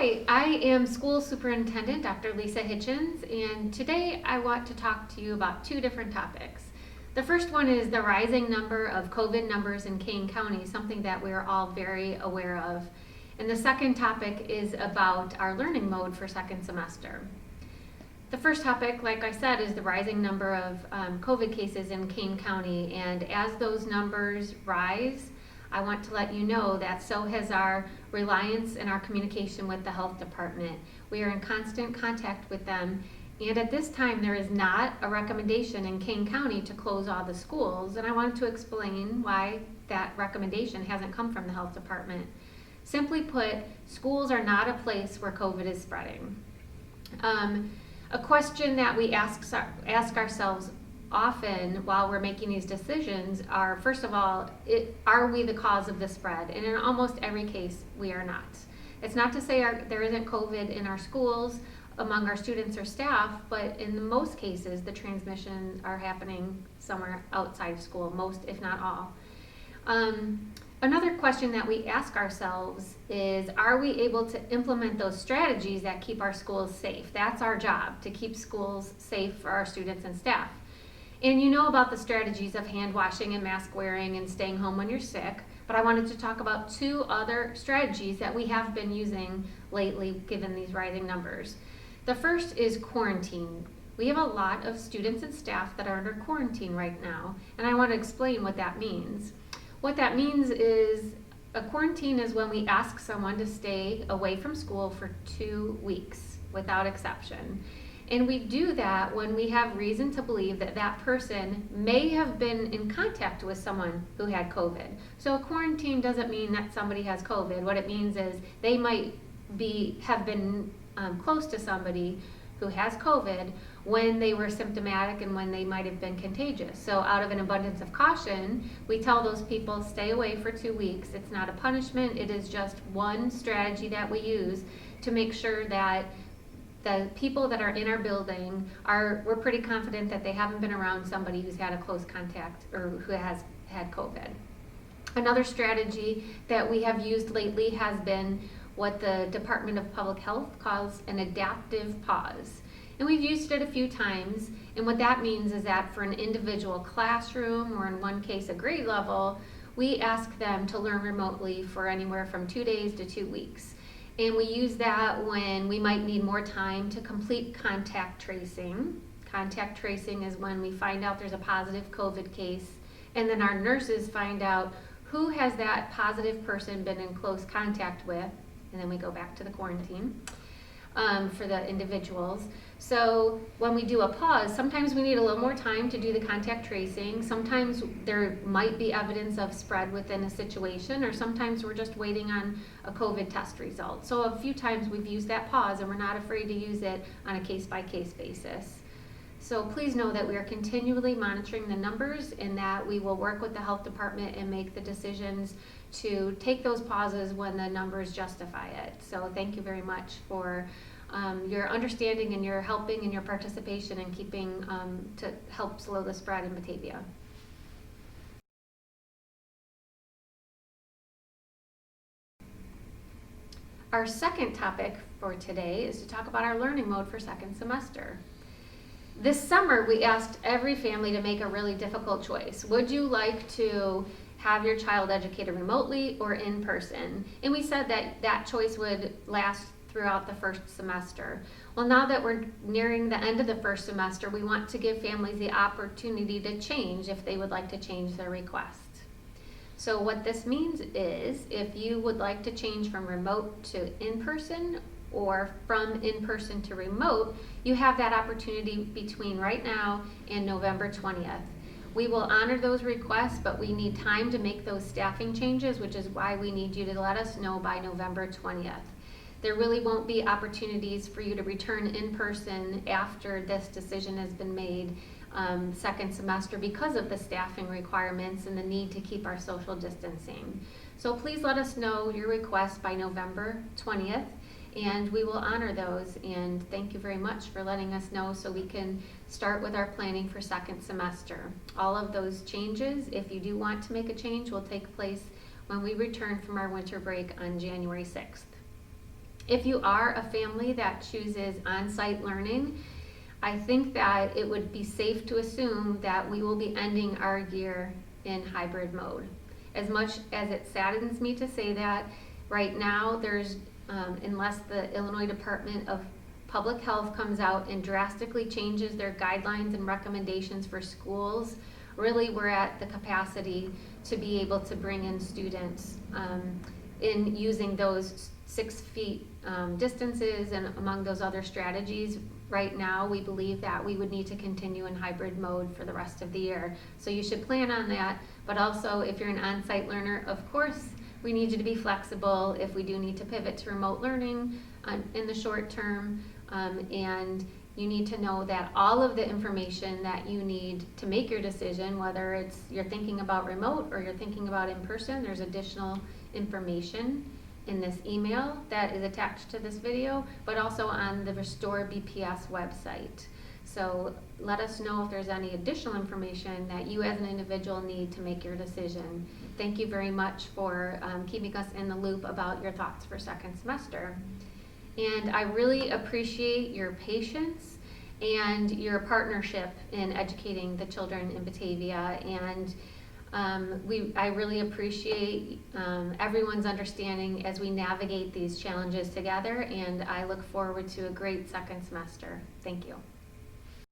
Hi, I am School Superintendent Dr. Lisa Hitchens, and today I want to talk to you about two different topics. The first one is the rising number of COVID numbers in Kane County, something that we're all very aware of. And the second topic is about our learning mode for second semester. The first topic, like I said, is the rising number of COVID cases in Kane County, and as those numbers rise, I want to let you know that so has our reliance and our communication with the health department. We are in constant contact with them, and at this time there is not a recommendation in Kane County to close all the schools, and I wanted to explain why that recommendation hasn't come from the health department. Simply put, schools are not a place where COVID is spreading. A question that we ask ourselves often while we're making these decisions are, first of all, are we the cause of the spread? And in almost every case, we are not. It's not to say there isn't COVID in our schools, among our students or staff, but in most cases, the transmissions are happening somewhere outside of school, most if not all. Another question that we ask ourselves is, are we able to implement those strategies that keep our schools safe? That's our job, to keep schools safe for our students and staff. And you know about the strategies of hand washing and mask wearing and staying home when you're sick, but I wanted to talk about two other strategies that we have been using lately given these rising numbers. The first is quarantine. We have a lot of students and staff that are under quarantine right now, and I want to explain what that means. What that means is a quarantine is when we ask someone to stay away from school for 2 weeks without exception. And we do that when we have reason to believe that that person may have been in contact with someone who had COVID. So a quarantine doesn't mean that somebody has COVID. What it means is they might have been close to somebody who has COVID when they were symptomatic and when they might have been contagious. So out of an abundance of caution, we tell those people stay away for 2 weeks. It's not a punishment. It is just one strategy that we use to make sure that the people that are in our building we're pretty confident that they haven't been around somebody who's had a close contact or who has had COVID. Another strategy that we have used lately has been what the Department of Public Health calls an adaptive pause. And we've used it a few times, and what that means is that for an individual classroom, or in one case a grade level, we ask them to learn remotely for anywhere from 2 days to 2 weeks. And we use that when we might need more time to complete contact tracing. Contact tracing is when we find out there's a positive COVID case, and then our nurses find out who has that positive person been in close contact with, and then we go back to the quarantine for the individuals. So when we do a pause, sometimes we need a little more time to do the contact tracing. Sometimes there might be evidence of spread within a situation, or sometimes we're just waiting on a COVID test result. So a few times we've used that pause, and we're not afraid to use it on a case-by-case basis. So please know that we are continually monitoring the numbers, and that we will work with the health department and make the decisions to take those pauses when the numbers justify it. So thank you very much for your understanding and your helping and your participation in keeping to help slow the spread in Batavia. Our second topic for today is to talk about our learning mode for second semester. This summer, we asked every family to make a really difficult choice. Would you like to have your child educated remotely or in person? And we said that that choice would last throughout the first semester. Well, now that we're nearing the end of the first semester, we want to give families the opportunity to change if they would like to change their request. So what this means is, if you would like to change from remote to in-person or from in-person to remote, you have that opportunity between right now and November 20th. We will honor those requests, but we need time to make those staffing changes, which is why we need you to let us know by November 20th. There really won't be opportunities for you to return in person after this decision has been made second semester because of the staffing requirements and the need to keep our social distancing. So please let us know your requests by November 20th, and we will honor those. And thank you very much for letting us know so we can start with our planning for second semester. All of those changes, if you do want to make a change, will take place when we return from our winter break on January 6th. If you are a family that chooses on-site learning, I think that it would be safe to assume that we will be ending our year in hybrid mode. As much as it saddens me to say that, right now there's, unless the Illinois Department of Public Health comes out and drastically changes their guidelines and recommendations for schools, really we're at the capacity to be able to bring in students in using those 6 feet distances and among those other strategies. Right now, we believe that we would need to continue in hybrid mode for the rest of the year. So you should plan on that, but also if you're an on-site learner, of course, we need you to be flexible if we do need to pivot to remote learning in the short term. And you need to know that all of the information that you need to make your decision, whether it's you're thinking about remote or you're thinking about in person, there's additional information in this email that is attached to this video, but also on the Restore BPS website. So let us know if there's any additional information that you as an individual need to make your decision. Thank you very much for keeping us in the loop about your thoughts for second semester. And I really appreciate your patience and your partnership in educating the children in Batavia. And I really appreciate everyone's understanding as we navigate these challenges together, and I look forward to a great second semester. Thank you.